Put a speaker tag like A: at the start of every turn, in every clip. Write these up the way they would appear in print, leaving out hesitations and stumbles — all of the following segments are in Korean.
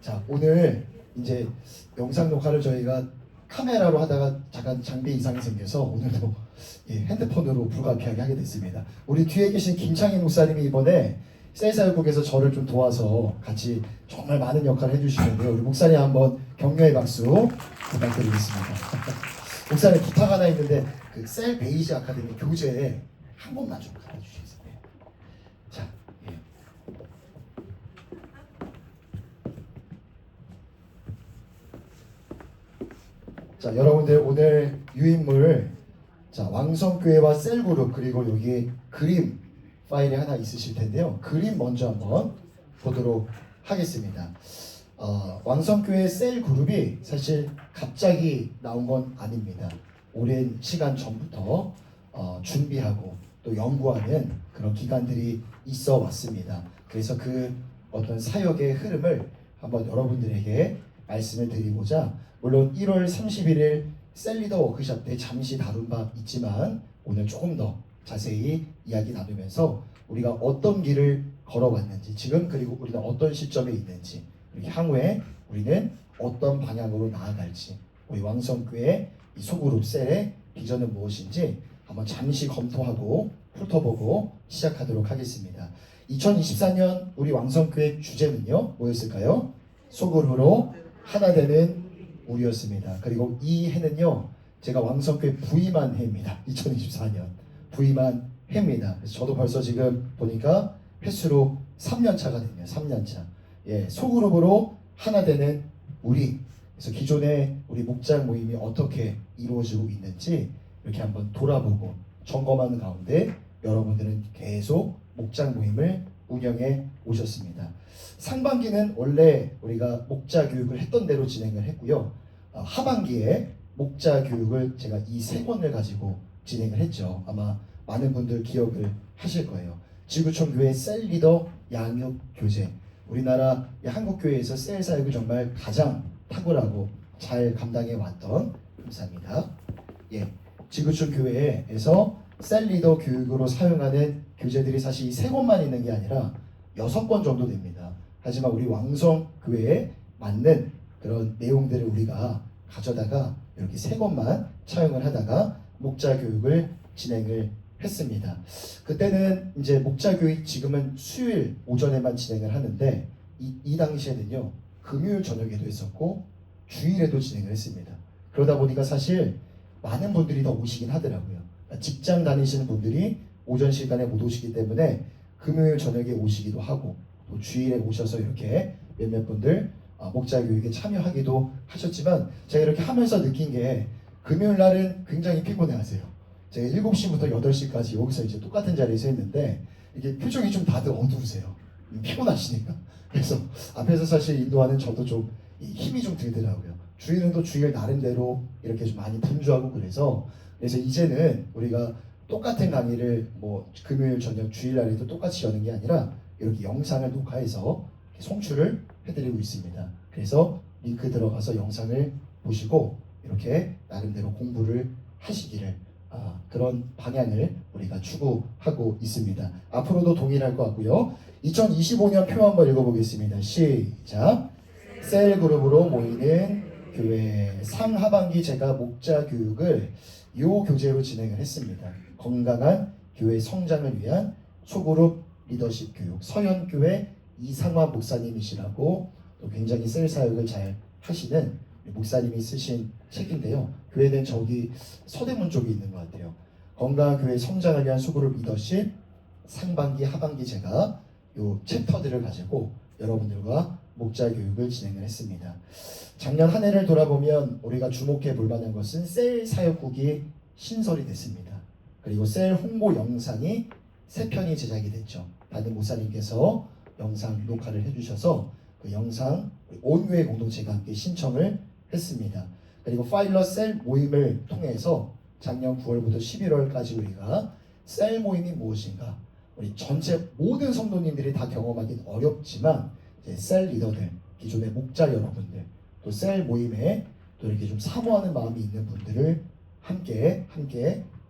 A: 자, 오늘 이제 영상 녹화를 저희가 카메라로 하다가 잠깐 장비 이상이 생겨서 오늘도 핸드폰으로 불가피하게 하게 됐습니다. 우리 뒤에 계신 김창희 목사님이 이번에 셀사역국에서 저를 좀 도와서 같이 정말 많은 역할을 해주시는데요. 우리 목사님 한번 격려의 박수 부탁드리겠습니다. 목사님 부탁 하나 있는데 그 셀 베이지 아카데미 교재 한 번만 좀 갖다 주시겠어요? 자, 예. 자, 여러분들 오늘 유인물, 자, 왕성교회와 셀그룹, 그리고 여기 그림 파일이 하나 있으실 텐데요. 그림 먼저 한번 보도록 하겠습니다. 왕성교회 셀그룹이 사실 갑자기 나온 건 아닙니다. 오랜 시간 전부터 준비하고 또 연구하는 그런 기간들이 있어 왔습니다. 그래서 그 어떤 사역의 흐름을 한번 여러분들에게 말씀을 드리고자, 물론 1월 31일 셀리더 워크숍 때 잠시 다룬 바 있지만 오늘 조금 더 자세히 이야기 나누면서 우리가 어떤 길을 걸어왔는지, 지금 그리고 우리는 어떤 시점에 있는지, 그리고 향후에 우리는 어떤 방향으로 나아갈지, 우리 왕성교회 이 소그룹 셀의 비전은 무엇인지 한번 잠시 검토하고 훑어보고 시작하도록 하겠습니다. 2024년 우리 왕성교회 주제는요, 뭐였을까요? 소그룹으로 하나 되는 우리였습니다. 그리고 이 해는요, 제가 왕성교회 부임한 해입니다. 2024년 부임한 해입니다. 그래서 저도 벌써 지금 보니까 횟수로 3년 차가 됐네요. 3년 차. 예, 소그룹으로 하나 되는 우리. 그래서 기존에 우리 목장 모임이 어떻게 이루어지고 있는지 이렇게 한번 돌아보고 점검하는 가운데 여러분들은 계속 목장 모임을 운영해 오셨습니다. 상반기는 원래 우리가 목자 교육을 했던 대로 진행을 했고요. 하반기에 목자 교육을 제가 이 세 권을 가지고 진행을 했죠. 아마 많은 분들 기억을 하실 거예요. 지구촌 교회 셀 리더 양육 교재. 우리나라 한국 교회에서 셀 사역을 정말 가장 탁월하고 잘 감당해 왔던 감사합니다. 예, 지구촌 교회에서 셀 리더 교육으로 사용하는 교재들이 사실 이 세 권만 있는 게 아니라 6권 정도 됩니다. 하지만 우리 왕성 교회에 맞는 그런 내용들을 우리가 가져다가 이렇게 세 권만 차용을 하다가 목자 교육을 진행을 했습니다. 그때는 이제 목자 교육 지금은 수요일 오전에만 진행을 하는데 이 당시에는요, 금요일 저녁에도 했었고 주일에도 진행을 했습니다. 그러다 보니까 사실 많은 분들이 더 오시긴 하더라고요. 직장 다니시는 분들이 오전 시간에 못 오시기 때문에 금요일 저녁에 오시기도 하고 또 주일에 오셔서 이렇게 몇몇 분들 목자 교육에 참여하기도 하셨지만, 제가 이렇게 하면서 느낀 게 금요일 날은 굉장히 피곤해하세요. 제가 7시부터 8시까지 여기서 이제 똑같은 자리에서 했는데 이게 표정이 좀 다들 어두우세요. 피곤하시니까. 그래서 앞에서 사실 인도하는 저도 좀 힘이 좀 들더라고요. 주일은 또 주일 나름대로 이렇게 좀 많이 분주하고 그래서 이제는 우리가 똑같은 강의를 뭐 금요일 저녁 주일날에도 똑같이 여는 게 아니라 이렇게 영상을 녹화해서 송출을 해드리고 있습니다. 그래서 링크 들어가서 영상을 보시고 이렇게 나름대로 공부를 하시기를, 그런 방향을 우리가 추구하고 있습니다. 앞으로도 동일할 것 같고요. 2025년 표 한번 읽어보겠습니다. 시작. 셀 그룹으로 모이는 교회 상하반기 제가 목자 교육을 요 교재로 진행을 했습니다. 건강한 교회 성장을 위한 소그룹 리더십 교육. 서현교회 이상화 목사님이시라고 또 굉장히 셀 사역을 잘 하시는 목사님이 쓰신 책인데요. 교회는 저기 서대문 쪽에 있는 것 같아요. 건강한 교회 성장을 위한 소그룹 리더십 상반기 하반기 제가 요 챕터들을 가지고 여러분들과 목자 교육을 진행을 했습니다. 작년 한 해를 돌아보면 우리가 주목해 볼 만한 것은 셀 사역국이 신설이 됐습니다. 그리고 셀 홍보 영상이 3편이 제작이 됐죠. 다른 목사님께서 영상 녹화를 해주셔서 그 영상 온교회 공동체가 함께 신청을 했습니다. 그리고 파일러 셀 모임을 통해서 작년 9월부터 11월까지 우리가 셀 모임이 무엇인가, 우리 전체 모든 성도님들이 다 경험하기는 어렵지만 이제 셀 리더들, 기존의 목자 여러분들, 또 셀 모임에 또 이렇게 좀 사모하는 마음이 있는 분들을 함께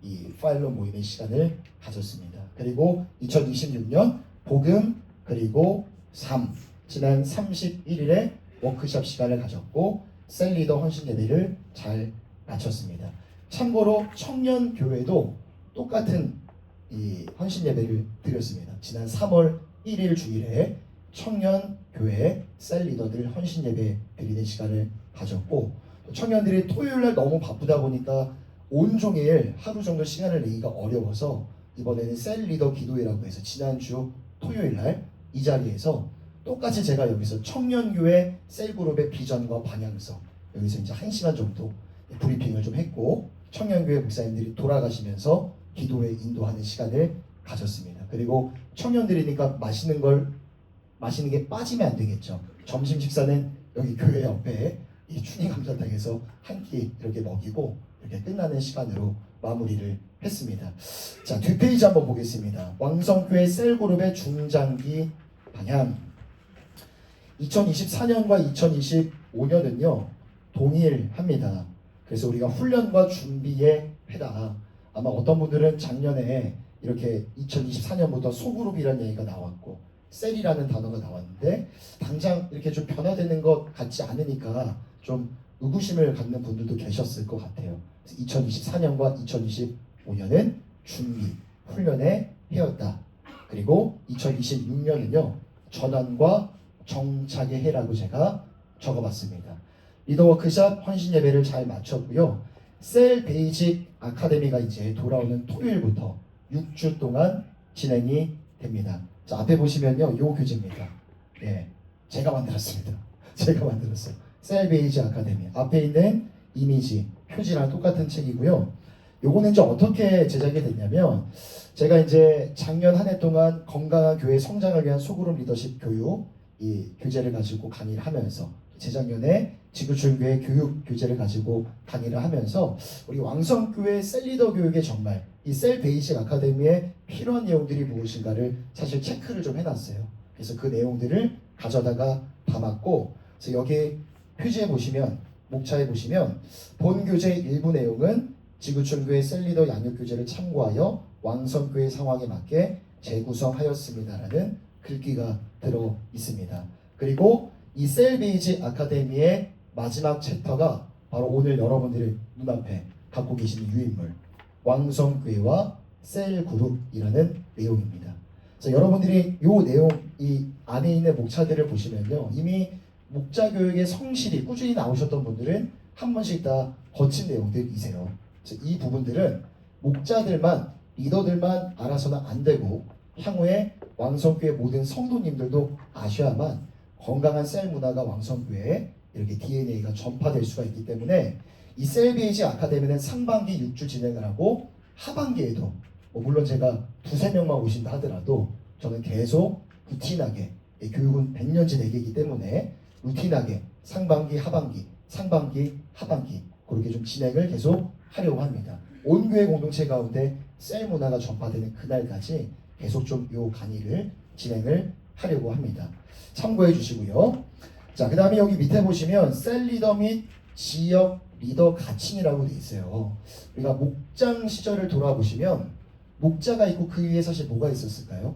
A: 이 파일러 모임의 시간을 가졌습니다. 그리고 2026년 복음 그리고 삶, 지난 31일에 워크숍 시간을 가졌고 셀 리더 헌신 예배를 잘 마쳤습니다. 참고로 청년 교회도 똑같은 이 헌신 예배를 드렸습니다. 지난 3월 1일 주일에 청년 교회 셀 리더들 헌신 예배 드리는 시간을 가졌고, 청년들이 토요일 날 너무 바쁘다 보니까 온종일 하루 정도 시간을 내기가 어려워서 이번에는 셀 리더 기도회라고 해서 지난주 토요일 날 이 자리에서 똑같이 제가 여기서 청년교회 셀그룹의 비전과 방향성, 여기서 이제 1시간 정도 브리핑을 좀 했고, 청년교회 목사님들이 돌아가시면서 기도회 인도하는 시간을 가졌습니다. 그리고 청년들이니까 마시는 게 빠지면 안 되겠죠. 점심 식사는 여기 교회 옆에 이 춘희 감자탕에서 한 끼 이렇게 먹이고 이렇게 끝나는 시간으로 마무리를 했습니다. 자, 뒷페이지 한번 보겠습니다. 왕성교회 셀그룹의 중장기 방향. 2024년과 2025년은요 동일합니다. 그래서 우리가 훈련과 준비의 해다. 아마 어떤 분들은 작년에 이렇게 2024년부터 소그룹이라는 얘기가 나왔고 셀이라는 단어가 나왔는데 당장 이렇게 좀 변화되는 것 같지 않으니까 좀 의구심을 갖는 분들도 계셨을 것 같아요. 2024년과 2025년은 준비, 훈련의 해였다. 그리고 2026년은요 전환과 정착의 해라고 제가 적어봤습니다. 리더 워크숍 헌신 예배를 잘 마쳤고요. 셀 베이직 아카데미가 이제 돌아오는 토요일부터 6주 동안 진행이 됩니다. 자, 앞에 보시면요, 요 교재입니다. 예, 제가 만들었습니다. 제가 만들었어요. 셀 베이직 아카데미. 앞에 있는 이미지, 표지랑 똑같은 책이고요. 요거는 이제 어떻게 제작이 됐냐면, 제가 이제 작년 한 해 동안 건강한 교회 성장을 위한 소그룹 리더십 교육 이 교재를 가지고 강의를 하면서, 재작년에 지구촌교회 교육 교재를 가지고 강의를 하면서 우리 왕성교회 셀리더 교육에 정말 이 셀 베이직 아카데미에 필요한 내용들이 무엇인가를 사실 체크를 좀 해놨어요. 그래서 그 내용들을 가져다가 담았고, 그래서 여기 표지에 보시면, 목차에 보시면 본 교재 일부 내용은 지구촌교회 셀리더 양육교재를 참고하여 왕성교회 상황에 맞게 재구성하였습니다라는 글귀가 들어 있습니다. 그리고 이 셀 베이직 아카데미의 마지막 챕터가 바로 오늘 여러분들의 눈앞에 갖고 계시는 유인물 왕성교회와 셀그룹이라는 내용입니다. 그래서 여러분들이 이 내용, 이 안에 있는 목차들을 보시면요, 이미 목자 교육의 성실히 꾸준히 나오셨던 분들은 한 번씩 다 거친 내용들이세요. 그래서 이 부분들은 목자들만, 리더들만 알아서는 안 되고 향후에 왕성교회 모든 성도님들도 아셔야만 건강한 셀 문화가 왕성교회에 이렇게 DNA가 전파될 수가 있기 때문에 이 셀 베이직 아카데미는 상반기 6주 진행을 하고 하반기에도 물론 제가 두세 명만 오신다 하더라도 저는 계속 루틴하게, 교육은 100년째 내기이기 때문에 루틴하게 상반기 하반기 그렇게 좀 진행을 계속 하려고 합니다. 온 교회 공동체 가운데 셀 문화가 전파되는 그날까지 계속 좀 요 강의를 진행을 하려고 합니다. 참고해 주시고요. 자, 그 다음에 여기 밑에 보시면 셀 리더 및 지역 리더 가칭이라고 돼 있어요. 우리가 목장 시절을 돌아보시면 목자가 있고 그 위에 사실 뭐가 있었을까요?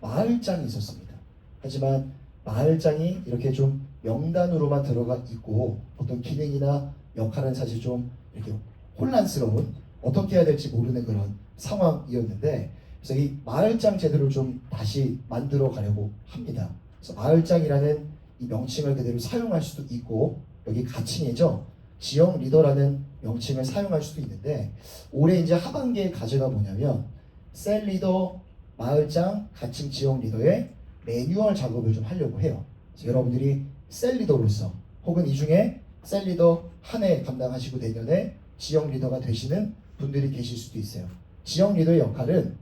A: 마을장이 있었습니다. 하지만 마을장이 이렇게 좀 명단으로만 들어가 있고 어떤 기능이나 역할은 사실 좀 이렇게 혼란스러운, 어떻게 해야 될지 모르는 그런 상황이었는데, 그래서 이 마을장 제도를 좀 다시 만들어 가려고 합니다. 그래서 마을장이라는 이 명칭을 그대로 사용할 수도 있고, 여기 가칭이죠. 지역 리더라는 명칭을 사용할 수도 있는데, 올해 이제 하반기에 과제가 뭐냐면 셀 리더, 마을장, 가칭 지역 리더의 매뉴얼 작업을 좀 하려고 해요. 그래서 여러분들이 셀 리더로서 혹은 이 중에 셀 리더 한 해 감당하시고 내년에 지역 리더가 되시는 분들이 계실 수도 있어요. 지역 리더의 역할은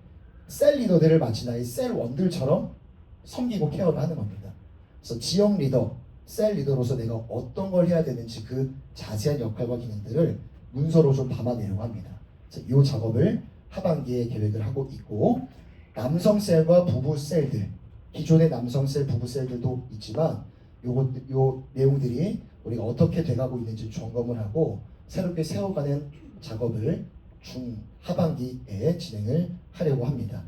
A: 셀 리더들을 마치 나의 셀 원들처럼 섬기고 케어를 하는 겁니다. 그래서 지역 리더, 셀 리더로서 내가 어떤 걸 해야 되는지 그 자세한 역할과 기능들을 문서로 좀 담아내려고 합니다. 그래서 이 작업을 하반기에 계획을 하고 있고, 남성 셀과 부부 셀들, 기존의 남성 셀, 부부 셀들도 있지만 요 내용들이 우리가 어떻게 돼가고 있는지 점검을 하고 새롭게 세워가는 작업을 하반기에 진행을 하려고 합니다.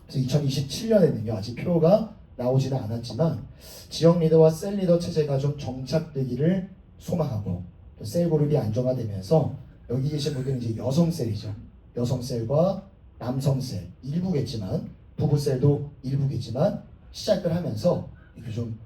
A: 그래서 2027년에는요, 아직 표가 나오지는 않았지만 지역 리더와 셀 리더 체제가 좀 정착되기를 소망하고 또 셀 그룹이 안정화되면서 여기 계신 분들은 이제 여성 셀이죠. 여성 셀과 남성 셀 일부겠지만 부부 셀도 일부겠지만 시작을 하면서 이렇게 좀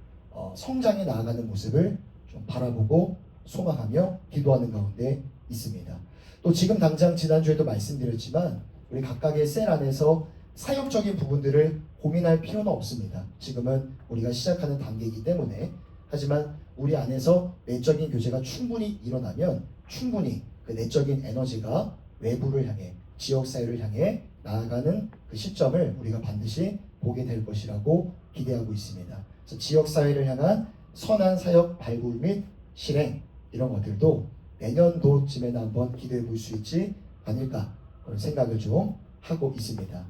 A: 성장해 나아가는 모습을 좀 바라보고 소망하며 기도하는 가운데 있습니다. 또 지금 당장 지난주에도 말씀드렸지만 우리 각각의 셀 안에서 사역적인 부분들을 고민할 필요는 없습니다. 지금은 우리가 시작하는 단계이기 때문에. 하지만 우리 안에서 내적인 교제가 충분히 일어나면 충분히 그 내적인 에너지가 외부를 향해 지역사회를 향해 나아가는 그 시점을 우리가 반드시 보게 될 것이라고 기대하고 있습니다. 그래서 지역사회를 향한 선한 사역 발굴 및 실행 이런 것들도 내년도쯤에는 한번 기대해 볼 수 있지 않을까 그런 생각을 좀 하고 있습니다.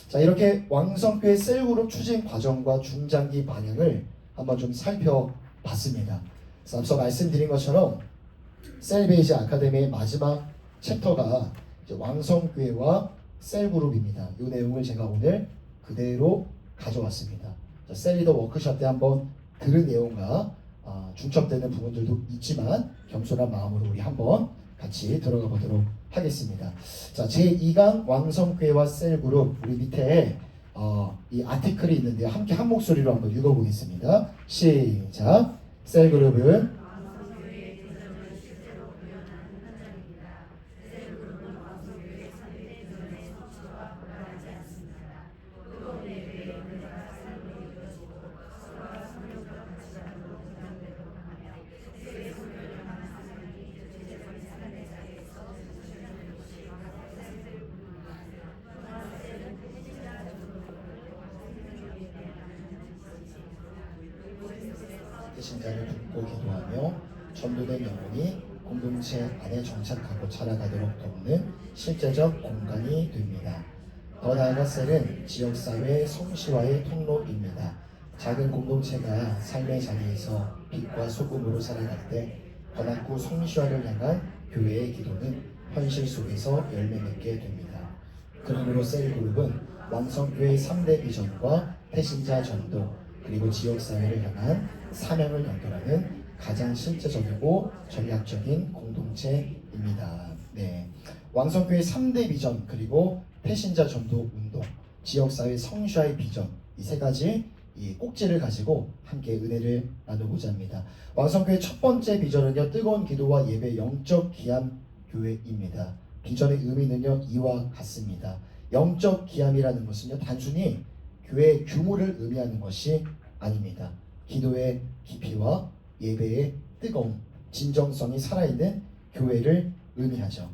A: 자, 이렇게 왕성교회 셀그룹 추진 과정과 중장기 방향을 한번 좀 살펴봤습니다. 그래서 앞서 말씀드린 것처럼 셀베이지 아카데미의 마지막 챕터가 이제 왕성교회와 셀그룹입니다. 이 내용을 제가 오늘 그대로 가져왔습니다. 셀리더 워크숍 때 한번 들은 내용과 중첩되는 부분들도 있지만 겸손한 마음으로 우리 한번 같이 들어가 보도록 하겠습니다. 자, 제2강 왕성교회와 셀그룹 우리 밑에 이 아티클이 있는데요. 함께 한 목소리로 한번 읽어보겠습니다. 시작. 셀그룹은 신자를 돕고 기도하며 전도된 영혼이 공동체 안에 정착하고 자라가도록 돕는 실제적 공간이 됩니다. 더 나아가 셀은 지역사회 성시화의 통로입니다. 작은 공동체가 삶의 자리에서 빛과 소금으로 살아갈 때 번학구 성시화를 향한 교회의 기도는 현실 속에서 열매 맺게 됩니다. 그러므로 셀그룹은 왕성교회의 3대 비전과 태신자 전도 그리고 지역사회를 향한 사명을 연결하는 가장 실제적이고 전략적인 공동체입니다. 네, 왕성교회 3대 비전 그리고 태신자 전도 운동, 지역사회 성시화의 비전 이 세 가지 이 꼭지를 가지고 함께 은혜를 나누고자 합니다. 왕성교회 첫 번째 비전은요, 뜨거운 기도와 예배 영적 기함 교회입니다. 비전의 의미는요 이와 같습니다. 영적 기함이라는 것은요 단순히 교회의 규모를 의미하는 것이 아닙니다. 기도의 깊이와 예배의 뜨거움, 진정성이 살아있는 교회를 의미하죠.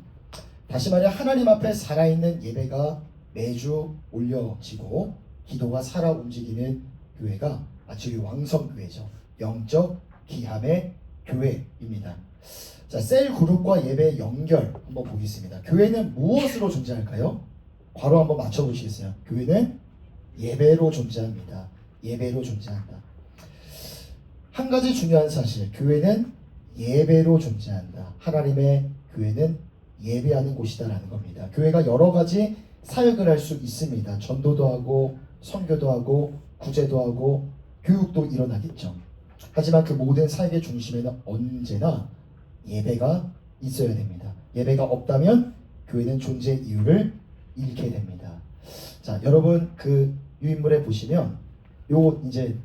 A: 다시 말해 하나님 앞에 살아있는 예배가 매주 올려지고 기도가 살아 움직이는 교회가 마치 왕성교회죠. 영적 기함의 교회입니다. 자, 셀 그룹과 예배의 연결 한번 보겠습니다. 교회는 무엇으로 존재할까요? 바로 한번 맞춰보시겠어요? 교회는 예배로 존재합니다. 예배로 존재한다. 한 가지 중요한 사실, 교회는 예배로 존재한다. 하나님의 교회는 예배하는 곳이다라는 겁니다. 교회가 여러 가지 사역을 할 수 있습니다. 전도도 하고 선교도 하고 구제도 하고 교육도 일어나겠죠. 하지만 그 모든 사역의 중심에는 언제나 예배가 있어야 됩니다. 예배가 없다면 교회는 존재 이유를 잃게 됩니다. 자, 여러분 그 유인물에 보시면 요 이제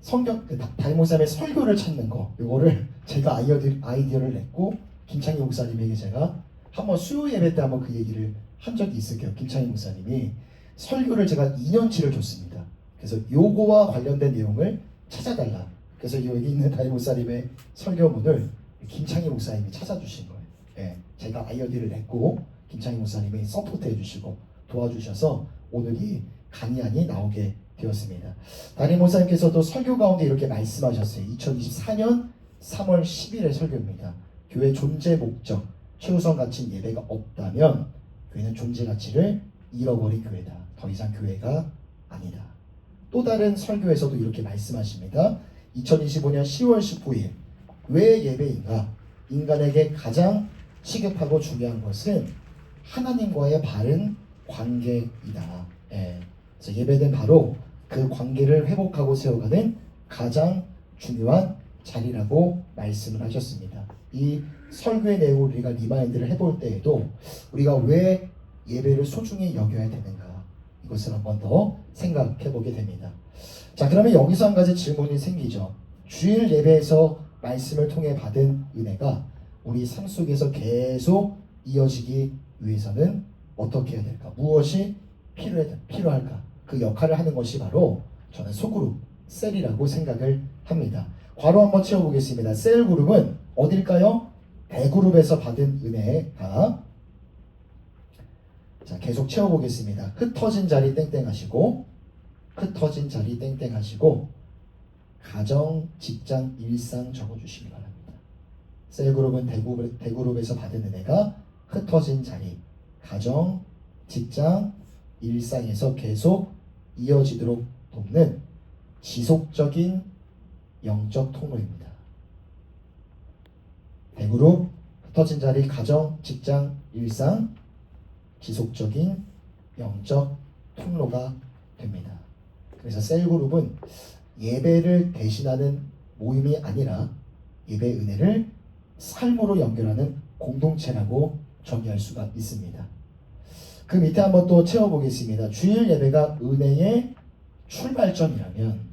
A: 성경 다imo삼의 설교를 찾는 거 요거를 제가 아이디어를 냈고 김창희 목사님에게 제가 한번 수요 예배 때 한번 그 얘기를 한 적이 있을게요. 김창희 목사님이 설교를 제가 2년치를 줬습니다. 그래서 요거와 관련된 내용을 찾아달라. 그래서 여기 있는 다임 목사님의 설교문을 김창희 목사님이 찾아주신 거예요. 예, 제가 아이디어를 냈고 김창희 목사님이 서포트 해주시고 도와주셔서 오늘 이 강의안이 나오게 되었습니다. 담임 목사님께서도 설교 가운데 이렇게 말씀하셨어요. 2024년 3월 10일의 설교입니다. 교회 존재 목적, 최우선 가치인 예배가 없다면 교회는 존재 가치를 잃어버린 교회다. 더 이상 교회가 아니다. 또 다른 설교에서도 이렇게 말씀하십니다. 2025년 10월 19일 왜 예배인가? 인간에게 가장 시급하고 중요한 것은 하나님과의 바른 관계이다. 예. 그래서 예배는 바로 그 관계를 회복하고 세워가는 가장 중요한 자리라고 말씀을 하셨습니다. 이 설교의 내용을 우리가 리마인드를 해볼 때에도 우리가 왜 예배를 소중히 여겨야 되는가, 이것을 한번 더 생각해 보게 됩니다. 자, 그러면 여기서 한 가지 질문이 생기죠. 주일 예배에서 말씀을 통해 받은 은혜가 우리 삶 속에서 계속 이어지기 위해서는 어떻게 해야 될까? 무엇이 필요할까? 그 역할을 하는 것이 바로 저는 소그룹, 셀이라고 생각을 합니다. 괄호 한번 채워보겠습니다. 셀 그룹은 어딜까요? 대그룹에서 받은 은혜가, 자, 계속 채워보겠습니다. 흩어진 자리 땡땡 하시고, 흩어진 자리 땡땡 하시고, 가정, 직장, 일상 적어주시기 바랍니다. 셀그룹은 대그룹에서 받은 은혜가 흩어진 자리, 가정, 직장, 일상에서 계속 이어지도록 돕는 지속적인 영적 통로입니다. 대그룹, 흩어진 자리, 가정, 직장, 일상, 지속적인 영적 통로가 됩니다. 그래서 셀그룹은 예배를 대신하는 모임이 아니라 예배 은혜를 삶으로 연결하는 공동체라고 정의할 수가 있습니다. 그 밑에 한번 또 채워보겠습니다. 주일 예배가 은혜의 출발점이라면,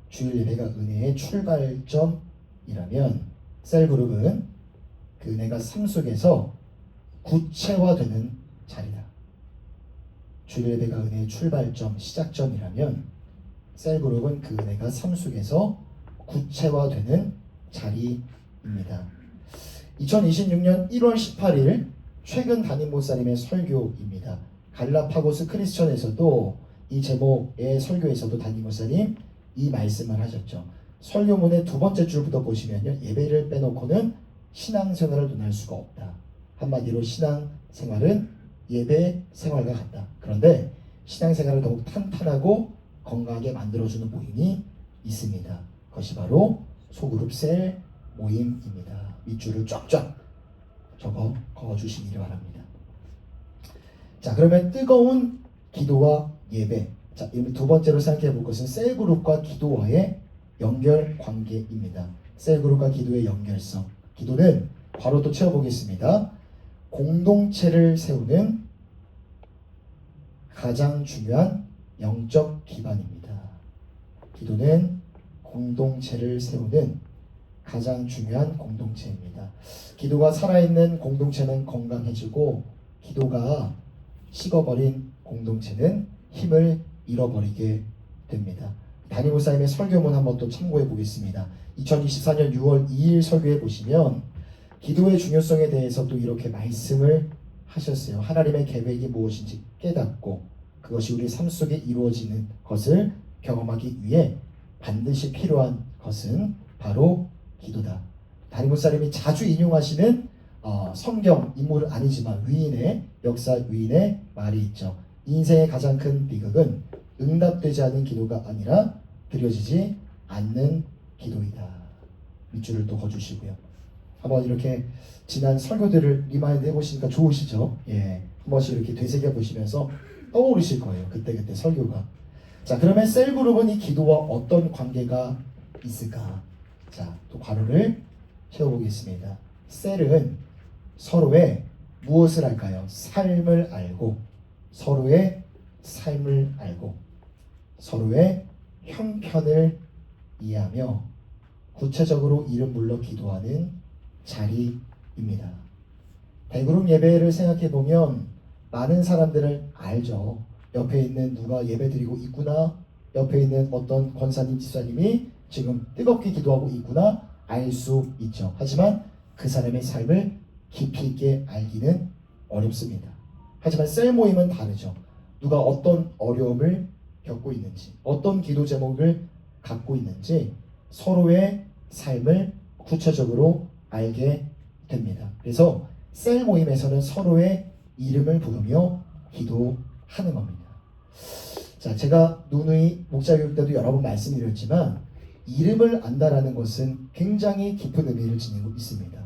A: 주일 예배가 은혜의 출발점이라면 셀그룹은 그 은혜가 삶 속에서 구체화되는 자리다. 주일 예배가 은혜의 출발점, 시작점이라면 셀그룹은 그 은혜가 삶 속에서 구체화되는 자리입니다. 2026년 1월 18일 최근 담임 목사님의 설교입니다. 갈라파고스 크리스천에서도 이 제목의 설교에서도 담임 목사님 이 말씀을 하셨죠. 설교문의 두 번째 줄부터 보시면요, 예배를 빼놓고는 신앙생활을 논할 수가 없다. 한마디로 신앙생활은 예배 생활과 같다. 그런데 신앙생활을 더욱 탄탄하고 건강하게 만들어주는 모임이 있습니다. 그것이 바로 소그룹 셀 모임입니다. 밑줄을 쫙쫙 그어주시기 바랍니다. 자, 그러면 뜨거운 기도와 예배. 자, 두 번째로 생각해 볼 것은 셀그룹과 기도와의 연결 관계입니다. 셀그룹과 기도의 연결성. 기도는 바로 또 채워보겠습니다. 공동체를 세우는 가장 중요한 영적 기반입니다. 기도는 공동체를 세우는 가장 중요한 공동체입니다. 기도가 살아있는 공동체는 건강해지고, 기도가 식어버린 공동체는 힘을 잃어버리게 됩니다. 담임 목사님의 설교문 한번 또 참고해 보겠습니다. 2024년 6월 2일 설교에 보시면 기도의 중요성에 대해서 또 이렇게 말씀을 하셨어요. 하나님의 계획이 무엇인지 깨닫고 그것이 우리 삶 속에 이루어지는 것을 경험하기 위해 반드시 필요한 것은 바로 기도다. 담임 목사님이 자주 인용하시는 성경 인물은 아니지만 위인의 역사 위인의 말이 있죠. 인생의 가장 큰 비극은 응답되지 않은 기도가 아니라 드려지지 않는 기도이다. 밑줄을 또 그어주시고요. 한번 이렇게 지난 설교들을 리마인드 해보시니까 좋으시죠? 예, 한 번씩 이렇게 되새겨 보시면서 떠오르실 거예요. 그때 설교가. 자, 그러면 셀그룹은 이 기도와 어떤 관계가 있을까? 자, 또 괄호를 채워보겠습니다. 셀은 서로의 무엇을 할까요? 삶을 알고, 서로의 삶을 알고, 서로의 형편을 이해하며 구체적으로 이름 불러 기도하는 자리입니다. 대그룹 예배를 생각해 보면 많은 사람들을 알죠. 옆에 있는 누가 예배드리고 있구나, 옆에 있는 어떤 권사님, 집사님이 지금 뜨겁게 기도하고 있구나 알 수 있죠. 하지만 그 사람의 삶을 깊이 있게 알기는 어렵습니다. 하지만 셀 모임은 다르죠. 누가 어떤 어려움을 겪고 있는지, 어떤 기도 제목을 갖고 있는지 서로의 삶을 구체적으로 알게 됩니다. 그래서 셀 모임에서는 서로의 이름을 부르며 기도하는 겁니다. 자, 제가 누누이 목자교육 때도 여러 번 말씀드렸지만 이름을 안다라는 것은 굉장히 깊은 의미를 지니고 있습니다.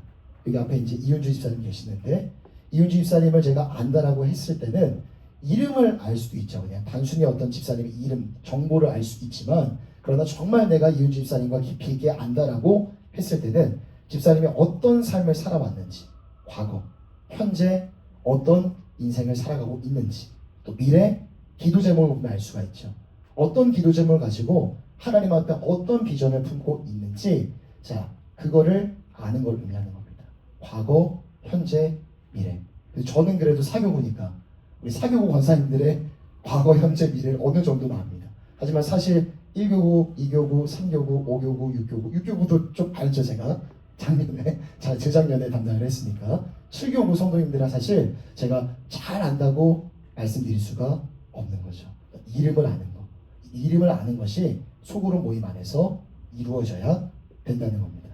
A: 여기 앞에 이제 이윤주 집사님 계시는데, 이윤주 집사님을 제가 안다라고 했을 때는 이름을 알 수도 있죠. 그냥 단순히 어떤 집사님의 이름, 정보를 알 수 있지만 그러나 정말 내가 이은주 집사님과 깊이 있게 안다라고 했을 때는 집사님이 어떤 삶을 살아왔는지, 과거, 현재 어떤 인생을 살아가고 있는지, 또 미래 기도 제목을 보면 알 수가 있죠. 어떤 기도 제목을 가지고 하나님 앞에 어떤 비전을 품고 있는지, 자, 그거를 아는 걸 의미하는 겁니다. 과거, 현재, 미래. 저는 그래도 사교구니까 우리 사교구 권사님들의 과거, 현재, 미래를 어느 정도는 압니다. 하지만 사실 1교구, 2교구, 3교구, 5교구, 6교구, 6교구도 좀 알죠. 제가 작년에, 재작년에 담당을 했으니까 7교구 성도님들은 사실 제가 잘 안다고 말씀드릴 수가 없는 거죠. 이름을 아는 거, 이름을 아는 것이 소그룹 모임 안에서 이루어져야 된다는 겁니다.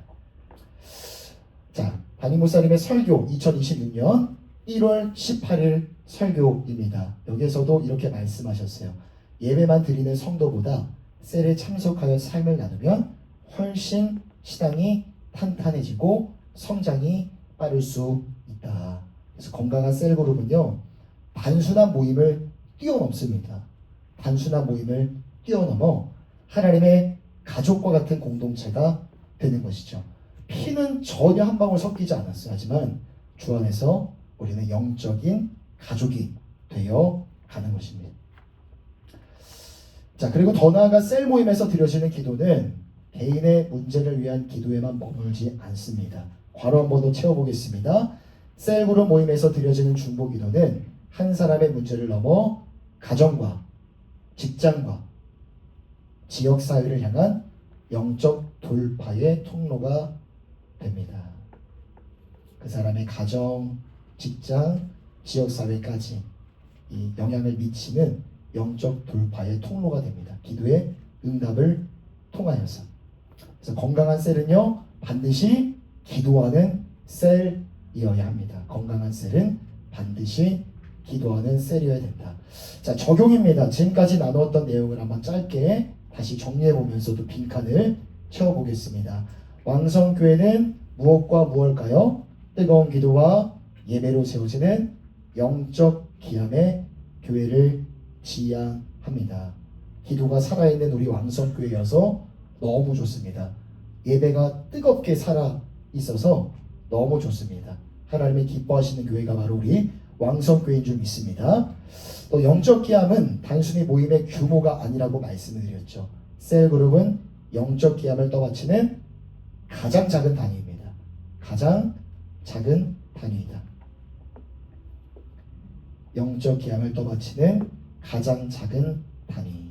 A: 자, 담임 목사님의 설교 2026년 1월 18일 설교입니다. 여기에서도 이렇게 말씀하셨어요. 예배만 드리는 성도보다 셀에 참석하여 삶을 나누면 훨씬 신앙이 탄탄해지고 성장이 빠를 수 있다. 그래서 건강한 셀 그룹은요, 단순한 모임을 뛰어넘습니다. 단순한 모임을 뛰어넘어 하나님의 가족과 같은 공동체가 되는 것이죠. 피는 전혀 한 방울 섞이지 않았어요. 하지만 주 안에서 우리는 영적인 가족이 되어 가는 것입니다. 자, 그리고 더 나아가 셀 모임에서 드려지는 기도는 개인의 문제를 위한 기도에만 머물지 않습니다. 괄호 한번 더 채워보겠습니다. 셀 그룹 모임에서 드려지는 중보 기도는 한 사람의 문제를 넘어 가정과 직장과 지역 사회를 향한 영적 돌파의 통로가 됩니다. 그 사람의 가정, 직장, 지역 사회까지 이 영향을 미치는 영적 돌파의 통로가 됩니다. 기도의 응답을 통하여서. 그래서 건강한 셀은요, 반드시 기도하는 셀이어야 합니다. 건강한 셀은 반드시 기도하는 셀이어야 된다. 자, 적용입니다. 지금까지 나누었던 내용을 한번 짧게 다시 정리해보면서 또 빈칸을 채워보겠습니다. 왕성교회는 무엇과 무엇일까요? 뜨거운 기도와 예배로 세워지는 영적 기함의 교회를 지향합니다. 기도가 살아있는 우리 왕성교회여서 너무 좋습니다. 예배가 뜨겁게 살아 있어서 너무 좋습니다. 하나님이 기뻐하시는 교회가 바로 우리 왕성교회인 줄 믿습니다. 또 영적 기함은 단순히 모임의 규모가 아니라고 말씀을 드렸죠. 셀그룹은 영적 기함을 떠받치는 가장 작은 단위입니다. 가장 작은 단위이다. 영적 기함을 떠받치는 가장 작은 단위.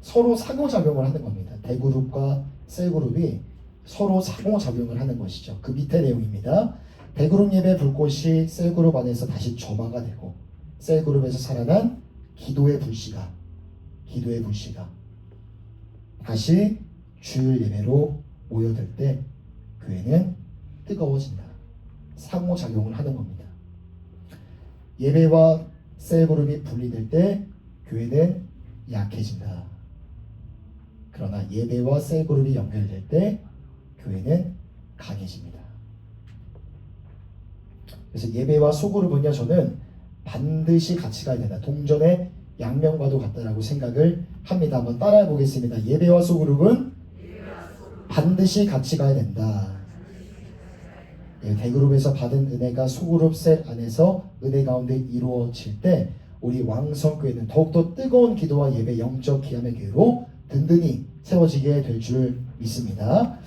A: 서로 상호작용을 하는 겁니다. 대그룹과 셀그룹이 서로 상호작용을 하는 것이죠. 그 밑에 내용입니다. 대그룹 예배 불꽃이 셀그룹 안에서 다시 점화가 되고, 셀그룹에서 살아난 기도의 불씨가 다시 주일 예배로 모여들 때 교회는 뜨거워진다. 상호작용을 하는 겁니다. 예배와 셀그룹이 분리될 때 교회는 약해진다. 그러나 예배와 셀그룹이 연결될 때 교회는 강해집니다. 그래서 예배와 소그룹은요, 저는 반드시 같이 가야 된다. 동전의 양면과도 같다라고 생각을 합니다. 한번 따라해 보겠습니다. 예배와 소그룹은 반드시 같이 가야 된다. 대그룹에서 받은 은혜가 소그룹 셀 안에서 은혜 가운데 이루어질 때 우리 왕성교회는 더욱더 뜨거운 기도와 예배, 영적 기함의 교회로 든든히 세워지게 될 줄 믿습니다.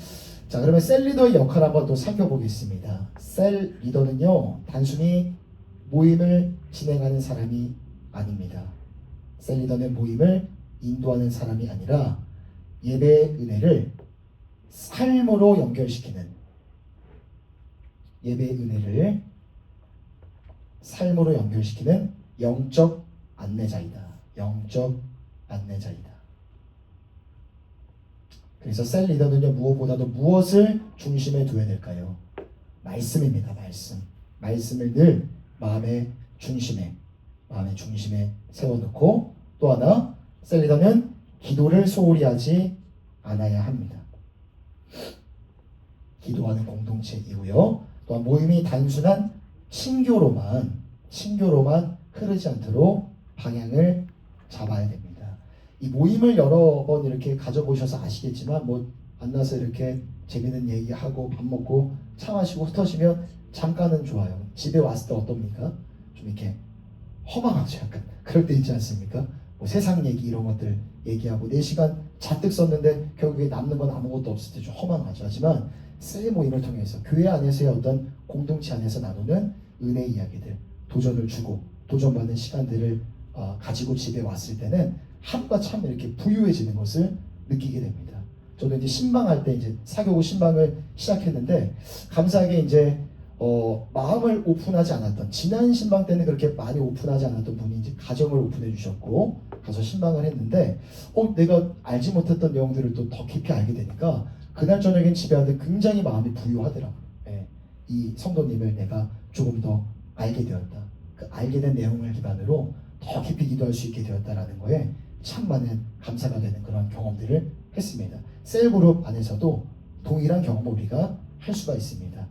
A: 자, 그러면 셀 리더의 역할 한번 또 살펴보겠습니다. 셀 리더는요, 단순히 모임을 진행하는 사람이 아닙니다. 셀 리더는 모임을 인도하는 사람이 아니라 예배의 은혜를 삶으로 연결시키는, 예배의 은혜를 삶으로 연결시키는 영적 안내자이다. 영적 안내자이다. 그래서 셀 리더는요, 무엇보다도 무엇을 중심에 두어야 될까요? 말씀입니다. 말씀. 말씀을 늘 마음의 중심에 세워놓고, 또 하나, 셀 리더는 기도를 소홀히 하지 않아야 합니다. 기도하는 공동체이고요. 또한 모임이 단순한 친교로만 흐르지 않도록 방향을 잡아야 됩니다. 이 모임을 여러 번 이렇게 가져보셔서 아시겠지만 뭐 만나서 이렇게 재밌는 얘기하고 밥 먹고 차 마시고 흩어지면 잠깐은 좋아요. 집에 왔을 때 어떻습니까? 좀 이렇게 허망하죠. 약간 그럴 때 있지 않습니까? 뭐 세상 얘기 이런 것들 얘기하고 4시간 잔뜩 썼는데 결국에 남는 건 아무것도 없을 때 좀 허망하죠. 하지만 셀 모임을 통해서 교회 안에서의 어떤 공동체 안에서 나누는 은혜 이야기들, 도전을 주고 도전받는 시간들을 가지고 집에 왔을 때는 하루가 참 이렇게 부유해지는 것을 느끼게 됩니다. 저도 이제 신방할 때 이제 사교구 신방을 시작했는데 감사하게 이제 마음을 오픈하지 않았던, 지난 신방 때는 그렇게 많이 오픈하지 않았던 분이 이제 가정을 오픈해 주셨고 가서 신방을 했는데 내가 알지 못했던 내용들을 또 더 깊이 알게 되니까 그날 저녁엔 집에 왔는데 굉장히 마음이 부유하더라고요. 예, 이 성도님을 내가 조금 더 알게 되었다. 그 알게 된 내용을 기반으로 더 깊이 기도할 수 있게 되었다라는 거에 참 많은 감사가 되는 그런 경험들을 했습니다. 셀그룹 안에서도 동일한 경험을 우리가 할 수가 있습니다.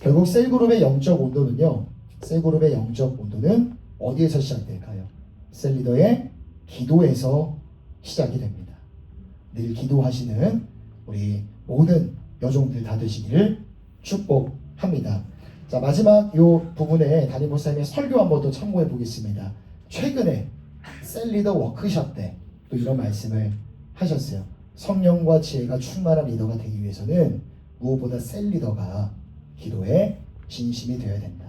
A: 결국 셀그룹의 영적 온도는요. 셀그룹의 영적 온도는 어디에서 시작될까요? 셀리더의 기도에서 시작이 됩니다. 늘 기도하시는 우리 모든 여종들 다 되시기를 축복합니다. 자, 마지막 요 부분에 담임 목사님의 설교 한번 더 참고해 보겠습니다. 최근에 셀리더 워크숍 때 또 이런 말씀을 하셨어요. 성령과 지혜가 충만한 리더가 되기 위해서는 무엇보다 셀리더가 기도에 진심이 되어야 된다.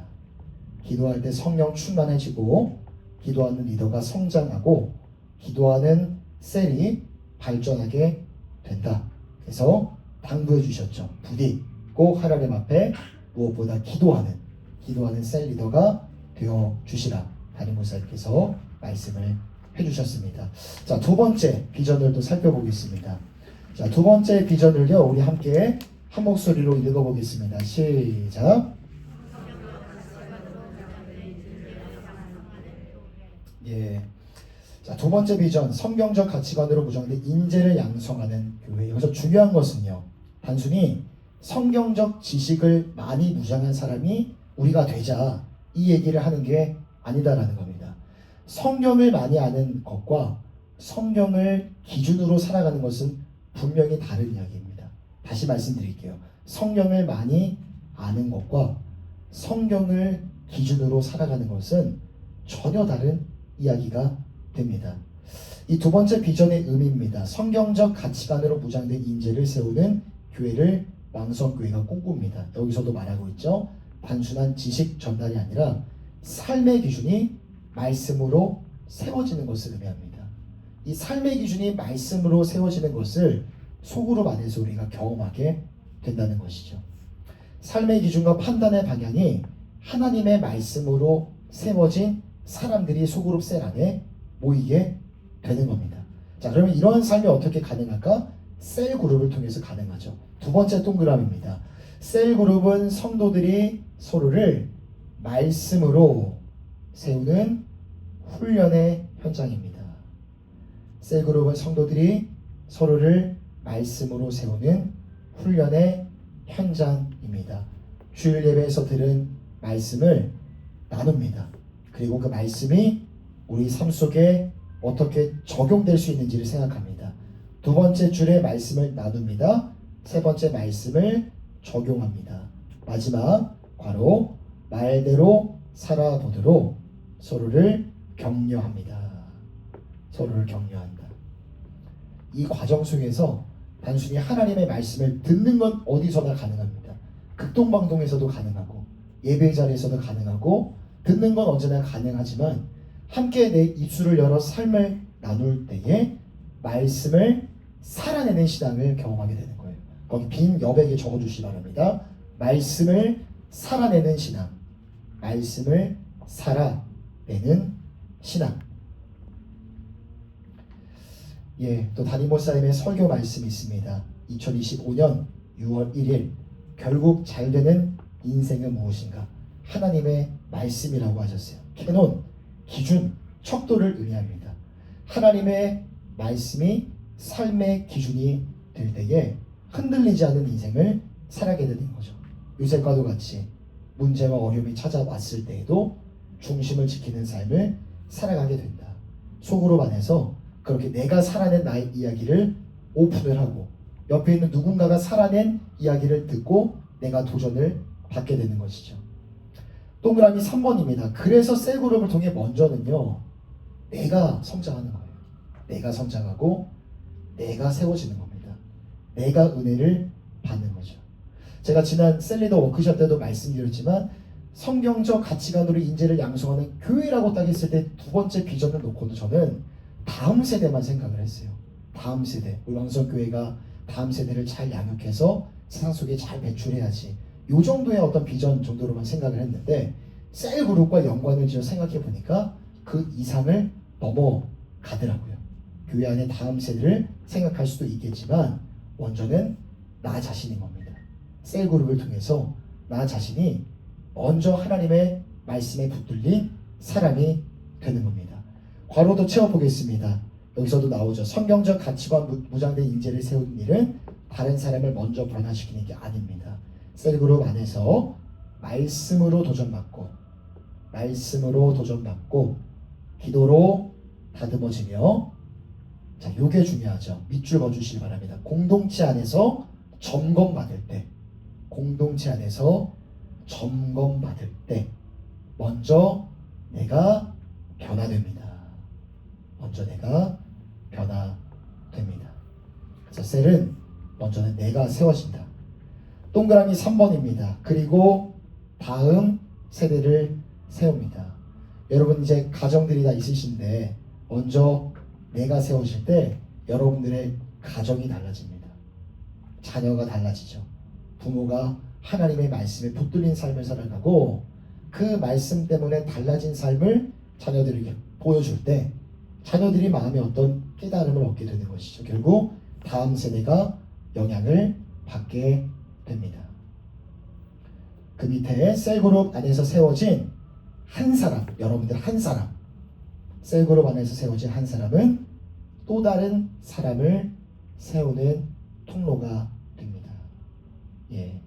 A: 기도할 때 성령 충만해지고 기도하는 리더가 성장하고 기도하는 셀이 발전하게 된다. 그래서 당부해 주셨죠. 부디 꼭 하나님 앞에 무엇보다 기도하는 셀 리더가 되어 주시라. 담임 목사님께서 말씀을 해주셨습니다. 자, 두 번째 비전을 또 살펴보겠습니다. 자, 두 번째 비전을요, 우리 함께 한 목소리로 읽어보겠습니다. 시작. 예. 자, 두 번째 비전, 성경적 가치관으로 구성된 인재를 양성하는 교회. 여기서 중요한 것은요, 단순히 성경적 지식을 많이 무장한 사람이 우리가 되자 이 얘기를 하는 게 아니다라는 겁니다. 성경을 많이 아는 것과 성경을 기준으로 살아가는 것은 분명히 다른 이야기입니다. 다시 말씀드릴게요. 성경을 많이 아는 것과 성경을 기준으로 살아가는 것은 전혀 다른 이야기가 됩니다. 이 두 번째 비전의 의미입니다. 성경적 가치관으로 무장된 인재를 세우는 교회를 왕성교회가 꿈꿉니다. 여기서도 말하고 있죠. 단순한 지식 전달이 아니라 삶의 기준이 말씀으로 세워지는 것을 의미합니다. 이 삶의 기준이 말씀으로 세워지는 것을 소그룹 안에서 우리가 경험하게 된다는 것이죠. 삶의 기준과 판단의 방향이 하나님의 말씀으로 세워진 사람들이 소그룹 셀 안에 모이게 되는 겁니다. 자, 그러면 이러한 삶이 어떻게 가능할까? 셀 그룹을 통해서 가능하죠. 두 번째 동그라미입니다. 셀 그룹은 성도들이 서로를 말씀으로 세우는 훈련의 현장입니다. 셀 그룹은 성도들이 서로를 말씀으로 세우는 훈련의 현장입니다. 주일 예배에서 들은 말씀을 나눕니다. 그리고 그 말씀이 우리 삶 속에 어떻게 적용될 수 있는지를 생각합니다. 두 번째 줄의 말씀을 나눕니다. 세 번째 말씀을 적용합니다. 마지막 괄호 말대로 살아보도록 서로를 격려합니다. 서로를 격려한다. 이 과정 속에서 단순히 하나님의 말씀을 듣는 건 어디서나 가능합니다. 극동방동에서도 가능하고 예배 자리에서도 가능하고 듣는 건 언제나 가능하지만 함께 내 입술을 열어 삶을 나눌 때에 말씀을 살아내는 신앙을 경험하게 되는 거예요. 거기 빈 여백에 적어주시기 바랍니다. 말씀을 살아내는 신앙, 말씀을 살아내는 신앙. 예, 또 담임 목사님의 설교 말씀이 있습니다. 2025년 6월 1일 결국 잘 되는 인생은 무엇인가? 하나님의 말씀이라고 하셨어요. 캐논, 기준, 척도를 의미합니다. 하나님의 말씀이 삶의 기준이 될 때에 흔들리지 않는 인생을 살아가게 되는 거죠. 요셉과도 같이 문제와 어려움이 찾아왔을 때에도 중심을 지키는 삶을 살아가게 된다. 소그룹 안에서 그렇게 내가 살아낸 나의 이야기를 오픈을 하고 옆에 있는 누군가가 살아낸 이야기를 듣고 내가 도전을 받게 되는 것이죠. 동그라미 3번입니다. 그래서 셀그룹을 통해 먼저는요, 내가 성장하는 거예요. 내가 성장하고 내가 세워지는 겁니다. 내가 은혜를 받는 거죠. 제가 지난 셀리더 워크숍 때도 말씀드렸지만 성경적 가치관으로 인재를 양성하는 교회라고 딱 했을 때 두 번째 비전을 놓고도 저는 다음 세대만 생각을 했어요. 다음 세대, 우리 왕성교회가 다음 세대를 잘 양육해서 세상 속에 잘 배출해야지, 요 정도의 어떤 비전 정도로만 생각을 했는데 셀그룹과 연관을 지어 생각해 보니까 그 이상을 넘어가더라고요. 교회 안에 다음 세대를 생각할 수도 있겠지만 먼저는 나 자신인 겁니다. 셀그룹을 통해서 나 자신이 먼저 하나님의 말씀에 붙들린 사람이 되는 겁니다. 괄호도 채워보겠습니다. 여기서도 나오죠. 성경적 가치관 무장된 인재를 세우는 일은 다른 사람을 먼저 변화시키는 게 아닙니다. 셀그룹 안에서 말씀으로 도전받고 기도로 다듬어지며, 자, 요게 중요하죠. 밑줄 그어주시기 바랍니다. 공동체 안에서 점검받을 때 먼저 내가 변화됩니다. 그래서 셀은 먼저는 내가 세워진다. 동그라미 3번입니다. 그리고 다음 세대를 세웁니다. 여러분 이제 가정들이 다 있으신데 먼저 내가 세워질 때 여러분들의 가정이 달라집니다. 자녀가 달라지죠. 부모가 하나님의 말씀에 붙들린 삶을 살아가고 그 말씀 때문에 달라진 삶을 자녀들에게 보여줄 때 자녀들이 마음에 어떤 깨달음을 얻게 되는 것이죠. 결국 다음 세대가 영향을 받게 됩니다. 그 밑에 셀그룹 안에서 세워진 한 사람, 여러분들 한 사람, 셀그룹 안에서 세워진 한 사람은 또 다른 사람을 세우는 통로가 됩니다. 예,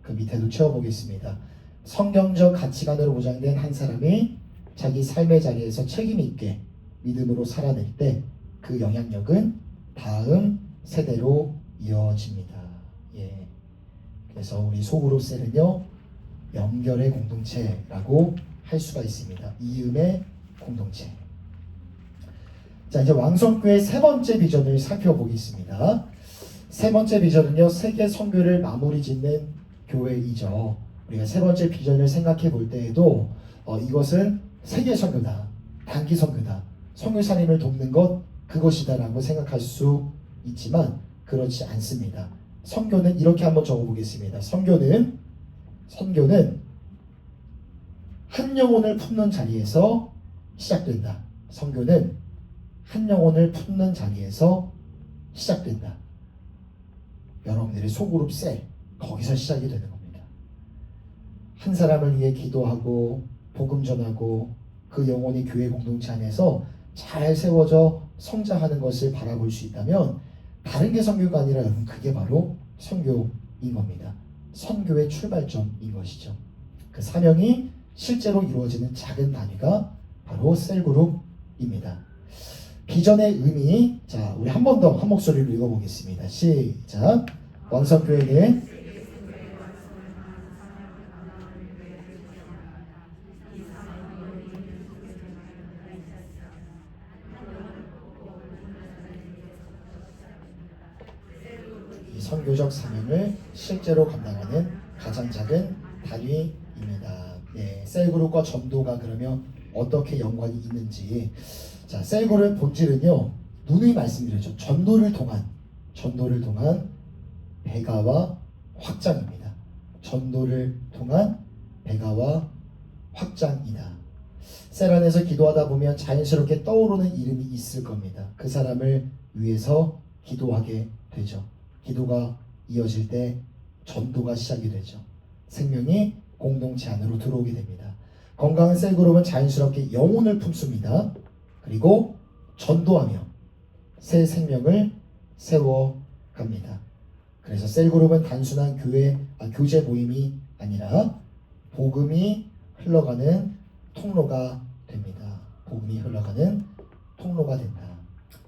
A: 그 밑에도 채워보겠습니다. 성경적 가치관으로 보장된 한 사람이 자기 삶의 자리에서 책임 있게 믿음으로 살아낼 때 그 영향력은 다음 세대로 이어집니다. 예, 그래서 우리 소그룹 셀은요, 연결의 공동체라고 할 수가 있습니다. 이음의 공동체. 자, 이제 왕성교회 세 번째 비전을 살펴보겠습니다. 세 번째 비전은요, 세계 선교를 마무리 짓는 교회이죠. 우리가 세 번째 비전을 생각해 볼 때에도 이것은 세계 선교다, 단기 선교다, 선교사님을 돕는 것 그것이다라고 생각할 수 있지만 그렇지 않습니다. 선교는 이렇게 한번 적어보겠습니다. 선교는 한 영혼을 품는 자리에서 시작된다. 선교는 한 영혼을 품는 자리에서 시작된다. 여러분들의 소그룹 셀, 거기서 시작이 되는 겁니다. 한 사람을 위해 기도하고 복음 전하고 그 영혼이 교회 공동체 안에서 잘 세워져 성장하는 것을 바라볼 수 있다면 다른 게 선교가 아니라 여러분 그게 바로 선교인 겁니다. 선교의 출발점인 것이죠. 그 사명이 실제로 이루어지는 작은 단위가 바로 셀그룹입니다. 비전의 의미, 자, 우리 한 번 더 한 목소리로 읽어보겠습니다. 시작. 왕성교회는 이 선교적 사명을 실제로 감당하는 가장 작은 단위입니다. 네, 셀그룹과 전도가 그러면 어떻게 연관이 있는지, 자, 셀그룹의 본질은요, 누누이 말씀드렸죠. 전도를 통한 배가와 확장입니다. 전도를 통한 배가와 확장이다. 셀 안에서 기도하다 보면 자연스럽게 떠오르는 이름이 있을 겁니다. 그 사람을 위해서 기도하게 되죠. 기도가 이어질 때 전도가 시작이 되죠. 생명이 공동체 안으로 들어오게 됩니다. 건강한 셀그룹은 자연스럽게 영혼을 품습니다. 그리고 전도하며 새 생명을 세워갑니다. 그래서 셀그룹은 단순한 교제 모임이 아니라 복음이 흘러가는 통로가 됩니다. 복음이 흘러가는 통로가 된다.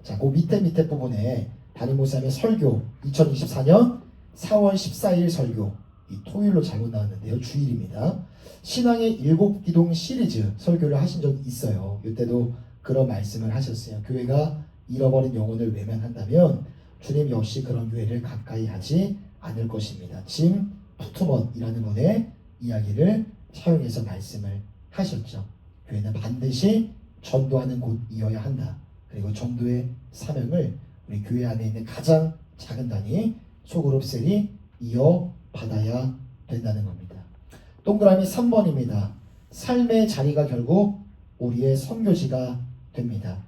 A: 자, 그 밑에 부분에 담임 목사님의 설교 2024년 4월 14일 설교 이 토요일로 잘못 나왔는데요. 주일입니다. 신앙의 일곱 기둥 시리즈 설교를 하신 적이 있어요. 이때도 그런 말씀을 하셨어요. 교회가 잃어버린 영혼을 외면한다면 주님 역시 그런 교회를 가까이 하지 않을 것입니다. 짐 푸트먼이라는 분의 이야기를 차용해서 말씀을 하셨죠. 교회는 반드시 전도하는 곳이어야 한다. 그리고 전도의 사명을 우리 교회 안에 있는 가장 작은 단위 소그룹 셀이 이어받아야 된다는 겁니다. 동그라미 3번입니다. 삶의 자리가 결국 우리의 선교지가 됩니다.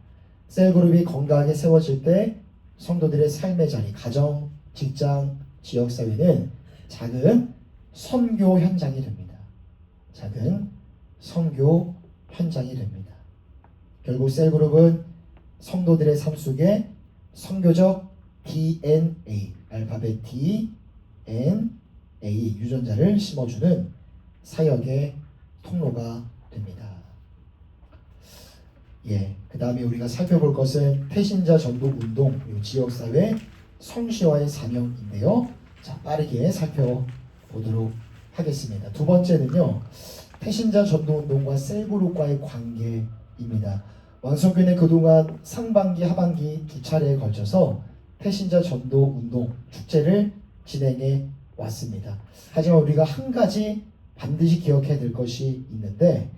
A: 셀그룹이 건강하게 세워질 때 성도들의 삶의 자리, 가정, 직장, 지역사회는 작은 선교 현장이 됩니다. 작은 선교 현장이 됩니다. 결국 셀그룹은 성도들의 삶 속에 선교적 DNA, 알파벳 D, N, A 유전자를 심어주는 사역의 통로가 됩니다. 그 다음에 우리가 살펴볼 것은 태신자 전도 운동 그리고 지역사회 성시화의 사명인데요. 자, 빠르게 살펴보도록 하겠습니다. 두 번째는요, 태신자 전도 운동과 셀그룹과의 관계입니다. 왕성교회는 그동안 상반기, 하반기 두 차례에 걸쳐서 태신자 전도 운동 축제를 진행해 왔습니다. 하지만 우리가 한 가지 반드시 기억해야 될 것이 있는데,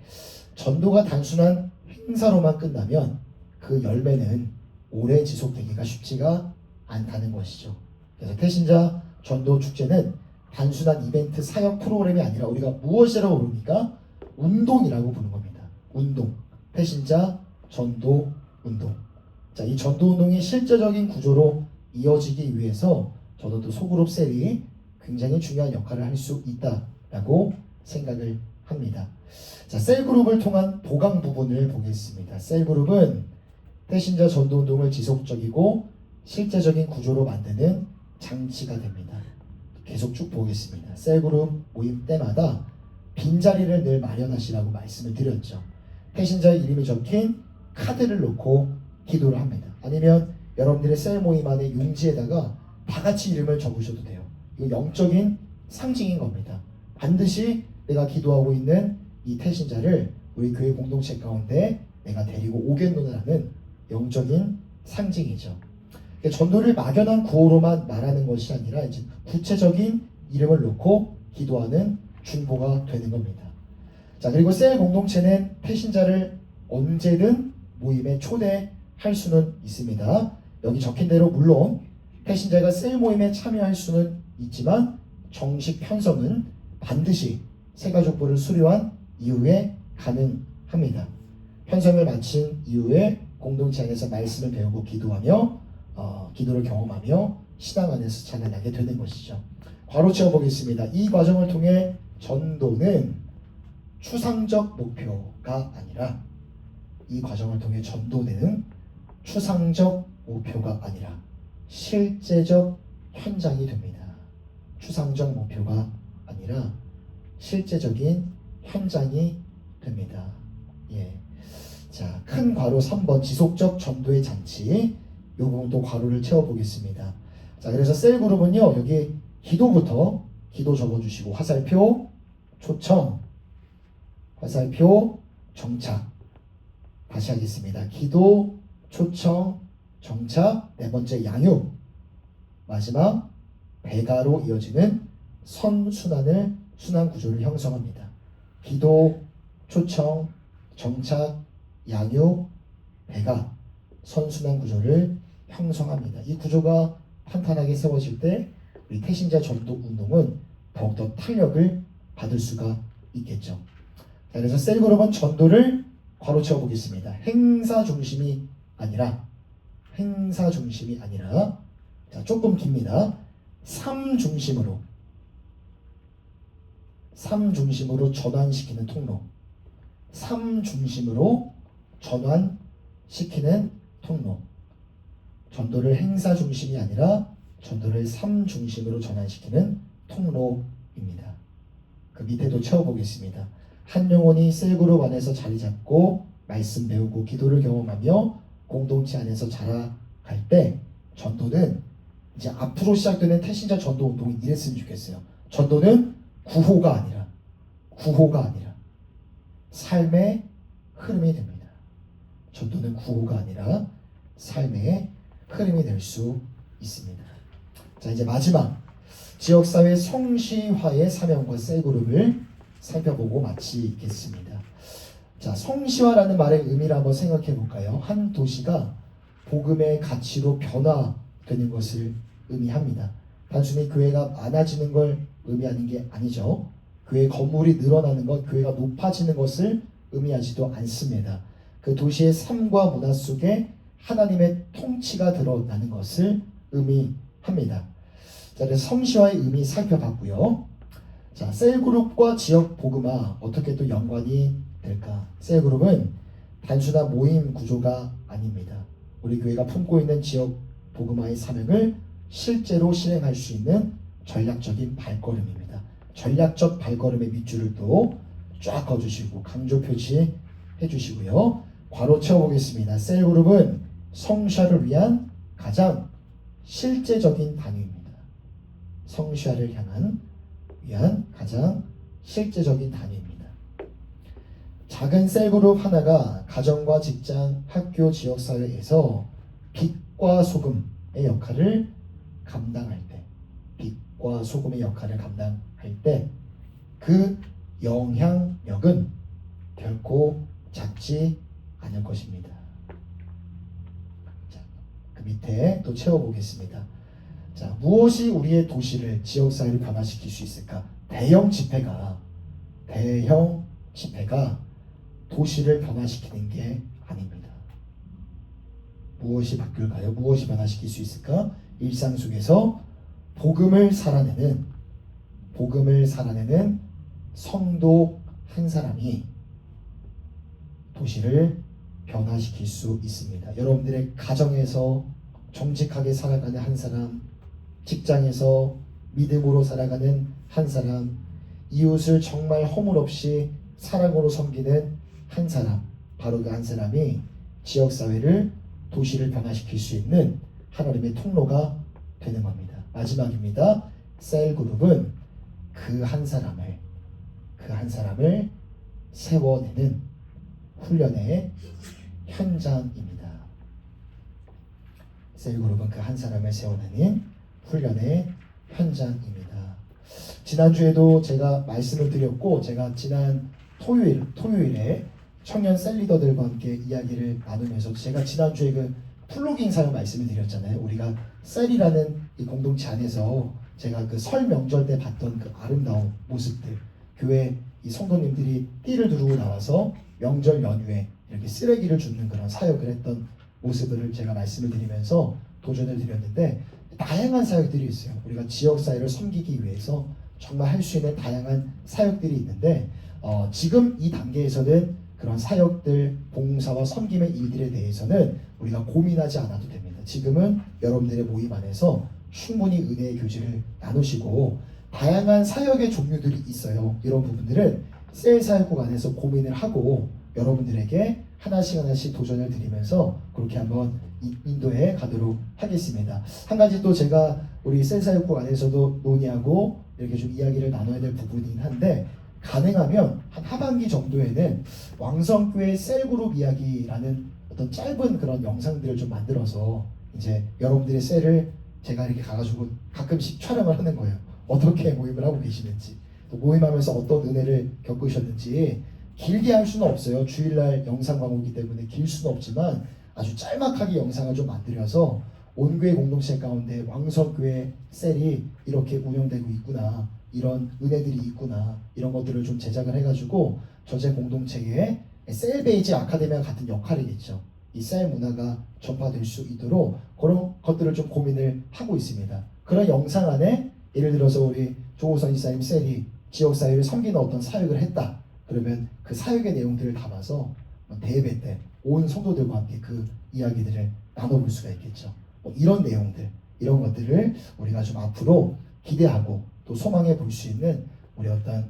A: 전도가 단순한 행사로만 끝나면 그 열매는 오래 지속되기가 쉽지가 않다는 것이죠. 그래서 태신자 전도 축제는 단순한 이벤트 사역 프로그램이 아니라 우리가 무엇이라고 부릅니까? 운동이라고 부르는 겁니다. 운동. 태신자 전도 운동. 자, 이 전도 운동이 실제적인 구조로 이어지기 위해서 저도 또 소그룹 셀이 굉장히 중요한 역할을 할 수 있다라고 생각을 합니다. 자, 셀그룹을 통한 보강 부분을 보겠습니다. 셀그룹은 태신자 전도 운동을 지속적이고 실제적인 구조로 만드는 장치가 됩니다. 계속 쭉 보겠습니다. 셀그룹 모임 때마다 빈자리를 늘 마련하시라고 말씀을 드렸죠. 태신자의 이름이 적힌 카드를 놓고 기도를 합니다. 아니면 여러분들의 셀 모임 안에 용지에다가 다 같이 이름을 적으셔도 돼요. 이거 영적인 상징인 겁니다. 반드시 내가 기도하고 있는 이 태신자를 우리 교회 공동체 가운데 내가 데리고 오겠노라는 영적인 상징이죠. 전도를 막연한 구호로만 말하는 것이 아니라 이제 구체적인 이름을 놓고 기도하는 중보가 되는 겁니다. 자, 그리고 셀 공동체는 태신자를 언제든 모임에 초대할 수는 있습니다. 여기 적힌 대로 물론 태신자가 셀 모임에 참여할 수는 있지만 정식 편성은 반드시 새가족부를 수료한 이후에 가능합니다. 편성을 마친 이후에 공동체 안에서 말씀을 배우고 기도하며 기도를 경험하며 신앙 안에서 자라나게 되는 것이죠. 괄호 채워보겠습니다. 이 과정을 통해 전도는 추상적 목표가 아니라 이 과정을 통해 전도는 추상적 목표가 아니라 실제적 현장이 됩니다. 추상적 목표가 아니라 실제적인 현장이 됩니다. 자, 큰 괄호 3번 지속적 전도의 장치. 이 부분도 괄호를 채워보겠습니다. 자, 그래서 셀그룹은요, 여기 기도부터 기도 적어주시고 화살표, 초청, 화살표, 정착. 다시 하겠습니다. 기도, 초청, 정착. 네 번째 양육. 마지막 배가로 이어지는 선순환을 순환 구조를 형성합니다. 기도, 초청, 정착, 양육, 배가 선순환 구조를 형성합니다. 이 구조가 탄탄하게 세워질 때 우리 태신자 전도 운동은 더욱더 탄력을 받을 수가 있겠죠. 자, 그래서 셀그룹은 전도를 괄호 채워 보겠습니다. 행사 중심이 아니라 자, 조금 깁니다. 삶 중심으로 전환시키는 통로. 삶 중심으로 전환시키는 통로. 전도를 행사 중심이 아니라 전도를 삶 중심으로 전환시키는 통로입니다. 그 밑에도 채워보겠습니다. 한 영혼이 셀그룹 안에서 자리 잡고 말씀 배우고 기도를 경험하며 공동체 안에서 자라갈 때 전도는 이제 앞으로 시작되는 태신자 전도 운동이 이랬으면 좋겠어요. 전도는 구호가 아니라 삶의 흐름이 됩니다. 전도는 구호가 아니라 삶의 흐름이 될 수 있습니다. 자, 이제 마지막 지역사회 성시화의 사명과 셀그룹을 살펴보고 마치겠습니다. 자, 성시화라는 말의 의미를 한번 생각해 볼까요? 한 도시가 복음의 가치로 변화되는 것을 의미합니다. 단순히 교회가 많아지는 걸 의미하는 게 아니죠. 교회 건물이 늘어나는 것, 교회가 높아지는 것을 의미하지도 않습니다. 그 도시의 삶과 문화 속에 하나님의 통치가 드러나는 것을 의미합니다. 자, 그래서 성시화의 의미 살펴봤고요. 자, 셀그룹과 지역 복음화 어떻게 또 연관이 될까? 셀그룹은 단순한 모임 구조가 아닙니다. 우리 교회가 품고 있는 지역 복음화의 사명을 실제로 실행할 수 있는 전략적인 발걸음입니다. 전략적 발걸음의 밑줄을 또 쫙 그어주시고 강조 표시해 주시고요. 괄호 채워보겠습니다. 셀그룹은 성시화를 위한 가장 실제적인 단위입니다. 성시화를 위한 가장 실제적인 단위입니다. 작은 셀그룹 하나가 가정과 직장, 학교, 지역사회에서 빛과 소금의 역할을 감당할 때 그 영향력은 결코 작지 않을 것입니다. 자, 그 밑에 또 채워보겠습니다. 자, 무엇이 우리의 도시를, 지역사회를 변화시킬 수 있을까? 대형 집회가 도시를 변화시키는 게 아닙니다. 무엇이 바뀔까요? 무엇이 변화시킬 수 있을까? 일상 속에서 복음을 살아내는 성도 한 사람이 도시를 변화시킬 수 있습니다. 여러분들의 가정에서 정직하게 살아가는 한 사람, 직장에서 믿음으로 살아가는 한 사람, 이웃을 정말 허물 없이 사랑으로 섬기는 한 사람, 바로 그 한 사람이 지역사회를, 도시를 변화시킬 수 있는 하나님의 통로가 되는 겁니다. 마지막입니다. 셀그룹은 그 한 사람을 세워내는 훈련의 현장입니다. 셀그룹은 그 한 사람을 세워내는 훈련의 현장입니다. 지난주에도 제가 말씀을 드렸고, 제가 지난 토요일에 청년 셀리더들과 함께 이야기를 나누면서 제가 지난주에 그 플로깅 사역 말씀을 드렸잖아요. 우리가 셀이라는 이 공동체 안에서 제가 그 설 명절 때 봤던 그 아름다운 모습들, 교회 이 성도님들이 띠를 두르고 나와서 명절 연휴에 이렇게 쓰레기를 줍는 그런 사역을 했던 모습을 제가 말씀을 드리면서 도전을 드렸는데, 다양한 사역들이 있어요. 우리가 지역사회를 섬기기 위해서 정말 할 수 있는 다양한 사역들이 있는데, 지금 이 단계에서는 그런 사역들, 봉사와 섬김의 일들에 대해서는 우리가 고민하지 않아도 됩니다. 지금은 여러분들의 모임 안에서 충분히 은혜의 교제를 나누시고, 다양한 사역의 종류들이 있어요. 이런 부분들은 셀 사역국 안에서 고민을 하고 여러분들에게 하나씩 도전을 드리면서 그렇게 한번 인도해 가도록 하겠습니다. 한 가지 또 제가 우리 셀 사역국 안에서도 논의하고 이렇게 좀 이야기를 나눠야 될 부분이긴 한데, 가능하면 한 하반기 정도에는 왕성교회 셀그룹 이야기라는 어떤 짧은 그런 영상들을 좀 만들어서 이제 여러분들의 셀을 제가 이렇게 가가지고 가끔씩 촬영을 하는 거예요. 어떻게 모임을 하고 계시는지, 또 모임하면서 어떤 은혜를 겪으셨는지. 길게 할 수는 없어요. 주일날 영상 광고이기 때문에 길 수는 없지만 아주 짤막하게 영상을 좀 만들어서 온교회 공동체 가운데 왕성교회 셀이 이렇게 운영되고 있구나, 이런 은혜들이 있구나, 이런 것들을 좀 제작을 해가지고 저제 공동체에 셀베이지 아카데미와 같은 역할이겠죠. 이 셀 문화가 전파될 수 있도록 그런 것들을 좀 고민을 하고 있습니다. 그런 영상 안에 예를 들어서 우리 조호선 이사님 셀이 지역사회를 섬기는 어떤 사역을 했다. 그러면 그 사역의 내용들을 담아서 대예배 때 온 성도들과 함께 그 이야기들을 나눠볼 수가 있겠죠. 이런 내용들, 이런 것들을 우리가 좀 앞으로 기대하고 또 소망해 볼 수 있는 우리 어떤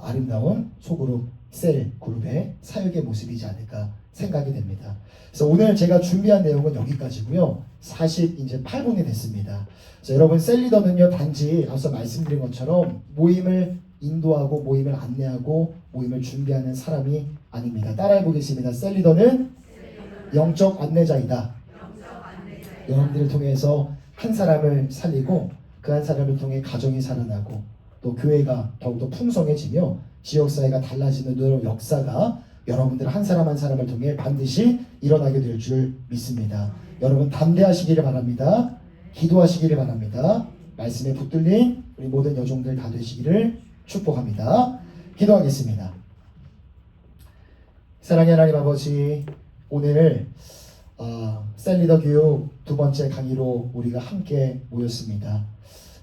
A: 아름다운 소그룹 셀 그룹의 사역의 모습이지 않을까 생각이 됩니다. 그래서 오늘 제가 준비한 내용은 여기까지고요. 48분이 됐습니다. 그래서 여러분 셀 리더는요 단지 앞서 말씀드린 것처럼 모임을 인도하고 모임을 안내하고 모임을 준비하는 사람이 아닙니다. 따라해 보겠습니다. 셀 리더는 영적 안내자이다. 여러분들을 통해서 한 사람을 살리고 그 한 사람을 통해 가정이 살아나고 또 교회가 더욱더 풍성해지며 지역사회가 달라지는 그런 역사가 여러분들 한 사람 한 사람을 통해 반드시 일어나게 될 줄 믿습니다. 여러분 담대하시기를 바랍니다. 기도하시기를 바랍니다. 말씀에 붙들린 우리 모든 여종들 다 되시기를 축복합니다. 기도하겠습니다. 사랑의 하나님 아버지, 오늘 셀리더 교육 두 번째 강의로 우리가 함께 모였습니다.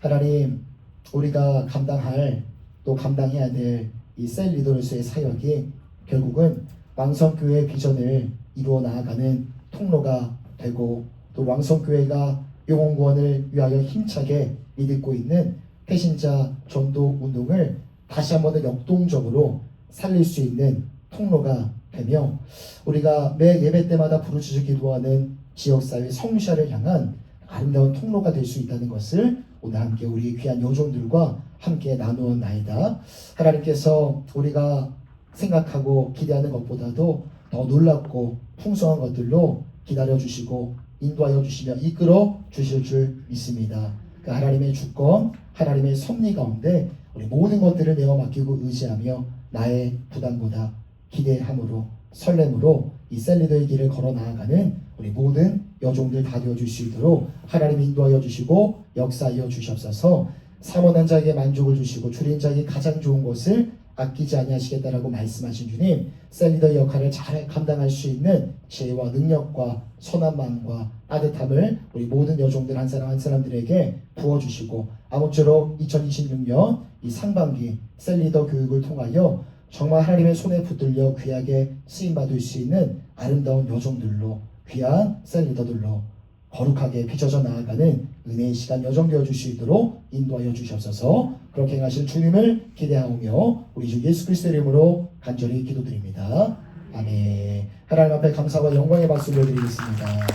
A: 하나님, 우리가 감당할 또 감당해야 될 이 셀 리더로서의 사역이 결국은 왕성교회의 비전을 이루어 나아가는 통로가 되고 또 왕성교회가 영혼구원을 위하여 힘차게 믿고 있는 배신자 전도 운동을 다시 한번 더 역동적으로 살릴 수 있는 통로가 되며 우리가 매 예배 때마다 부르짖어 기도하는 지역사회 성시아를 향한 아름다운 통로가 될 수 있다는 것을 오늘 함께 우리 귀한 여종들과 함께 나누었나이다. 하나님께서 우리가 생각하고 기대하는 것보다도 더 놀랍고 풍성한 것들로 기다려주시고 인도하여 주시며 이끌어 주실 줄 믿습니다. 그 하나님의 주권, 하나님의 섭리 가운데 우리 모든 것들을 내어 맡기고 의지하며 나의 부담보다 기대함으로 설렘으로 이 셀리더의 길을 걸어 나아가는 우리 모든 여종들 다 되어줄 수 있도록 하나님 인도하여 주시고 역사하여 주시옵소서. 사모난 자에게 만족을 주시고 줄인 자에게 가장 좋은 것을 아끼지 아니하시겠다라고 말씀하신 주님, 셀리더의 역할을 잘 감당할 수 있는 지혜와 능력과 선한 마음과 따뜻함을 우리 모든 여종들 한 사람 한 사람들에게 부어주시고 아무쪼록 2026년 이 상반기 셀리더 교육을 통하여 정말 하나님의 손에 붙들려 귀하게 쓰임받을 수 있는 아름다운 여종들로 귀한 셀리더들로 거룩하게 빚어져 나아가는 은혜의 시간 여정되어 줄 수 있도록 인도하여 주시옵소서. 그렇게 행하실 주님을 기대하오며 우리 주 예수 그리스도의 이름으로 간절히 기도드립니다. 아멘. 하나님 앞에 감사와 영광의 박수를 드리겠습니다.